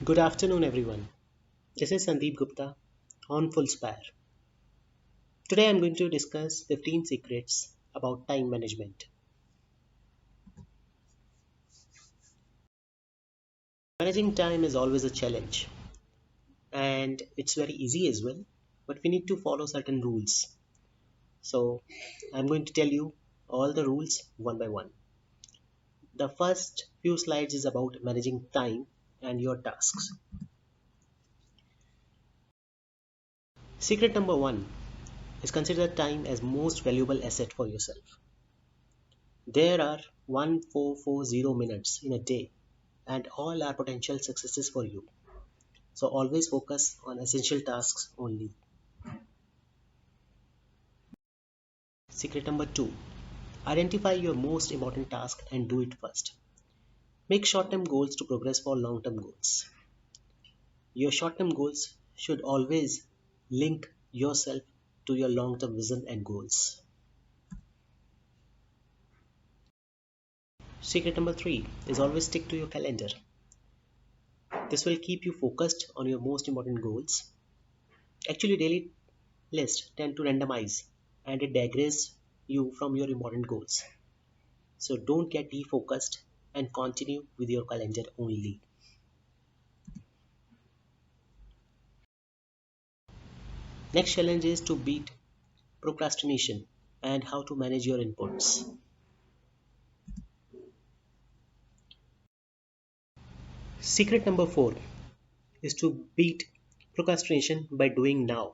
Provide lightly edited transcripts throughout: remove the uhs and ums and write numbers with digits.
Good afternoon, everyone. This is Sandeep Gupta on Fullspire. Today I'm going to discuss 15 secrets about time management. Managing time is always a challenge and it's very easy as well, but we need to follow certain rules. So I'm going to tell you all the rules one by one. The first few slides is about managing time and your tasks. Secret number one is consider time as most valuable asset for yourself. There are 1440 minutes in a day and all are potential successes for you. So always focus on essential tasks only. Secret number 2. Identify your most important task and do it first. Make short-term goals to progress for long-term goals. Your short-term goals should always link yourself to your long-term vision and goals. Secret number 3 is always stick to your calendar. This will keep you focused on your most important goals. Actually, daily lists tend to randomize and it digress you from your important goals. So don't get defocused and continue with your calendar only. Next challenge is to beat procrastination and how to manage your inputs. Secret number 4 is to beat procrastination by doing now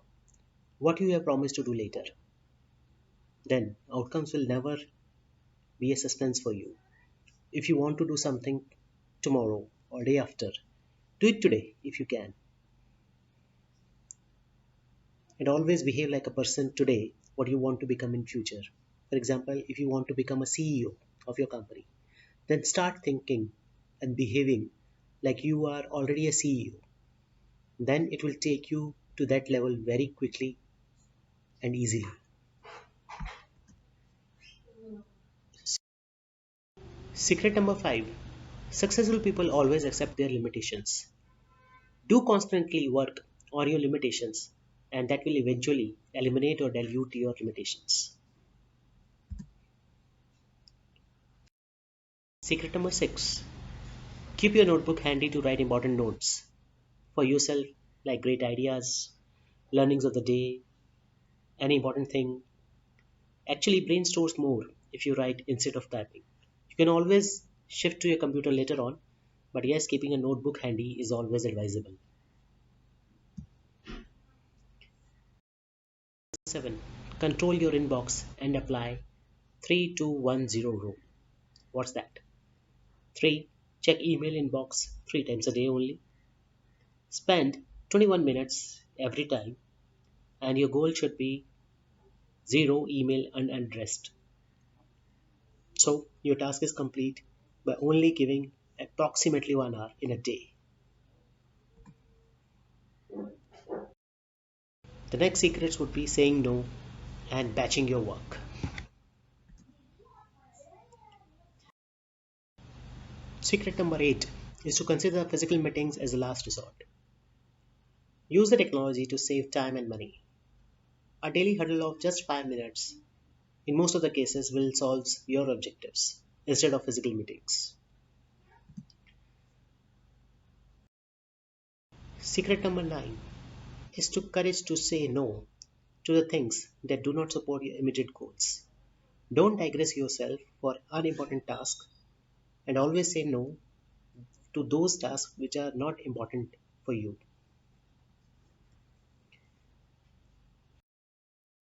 what you have promised to do later. Then outcomes will never be a suspense for you. If you want to do something tomorrow or day after, do it today if you can. And always behave like a person today what you want to become in future. For example, if you want to become a CEO of your company, then start thinking and behaving like you are already a CEO. Then it will take you to that level very quickly and easily. Secret number 5. Successful people always accept their limitations. Do constantly work on your limitations and that will eventually eliminate or dilute your limitations. Secret number 6. Keep your notebook handy to write important notes for yourself, like great ideas, learnings of the day, any important thing. Actually, brain stores more if you write instead of typing. You can always shift to your computer later on, but yes, keeping a notebook handy is always advisable. 7. Control your inbox and apply 3210 rule. What's that? 3. Check email inbox 3 times a day only. Spend 21 minutes every time, and your goal should be 0 email unaddressed. So your task is complete by only giving approximately 1 hour in a day. The next secrets would be saying no and batching your work. Secret number 8 is to consider physical meetings as a last resort. Use the technology to save time and money. A daily huddle of just 5 minutes in most of the cases will solve your objectives instead of physical meetings. Secret number 9 is to courage to say no to the things that do not support your immediate goals. Don't digress yourself for unimportant tasks and always say no to those tasks which are not important for you.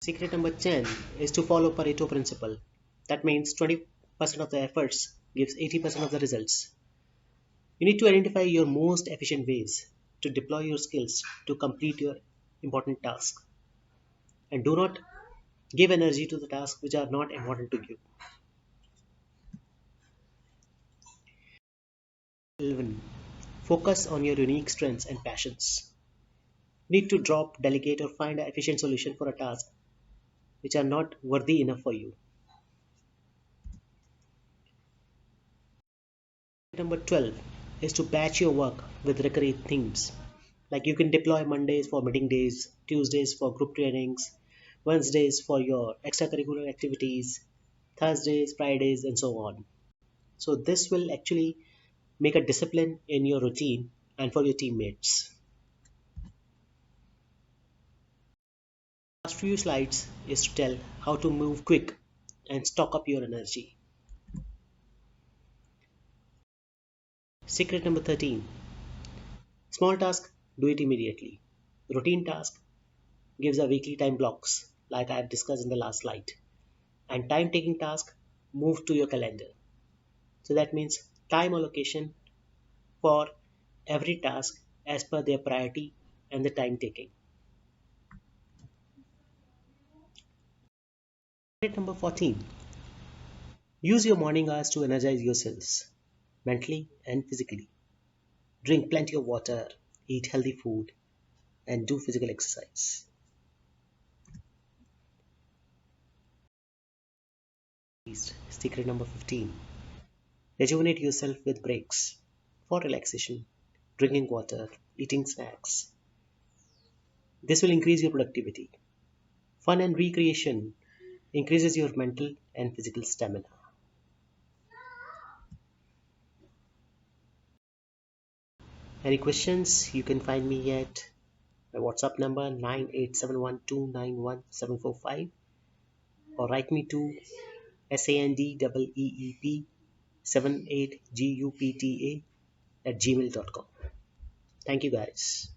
Secret number 10 is to follow Pareto principle. That means 20% of the efforts gives 80% of the results. You need to identify your most efficient ways to deploy your skills to complete your important task. And do not give energy to the tasks which are not important to you. 11. Focus on your unique strengths and passions. You need to drop, delegate, or find an efficient solution for a task which are not worthy enough for you. Number 12. is to batch your work with recurring themes. Like you can deploy Mondays for meeting days, Tuesdays for group trainings, Wednesdays for your extracurricular activities, Thursdays, Fridays, and so on. So this will actually make a discipline in your routine and for your teammates. Last few slides is to tell how to move quick and stock up your energy. Secret number 13. Small task, do it immediately. Routine task gives a weekly time blocks like I have discussed in the last slide. And time taking task, move to your calendar. So that means time allocation for every task as per their priority and the time taking. Secret number 14. Use your morning hours to energize yourselves mentally and physically. Drink plenty of water, eat healthy food, and do physical exercise. Secret number 15. Rejuvenate yourself with breaks for relaxation, drinking water, eating snacks. This will increase your productivity. Fun and recreation increases your mental and physical stamina. Any questions? You can find me at my WhatsApp number 9871291745 or write me to sandEEP78gupta@gmail.com. Thank you guys.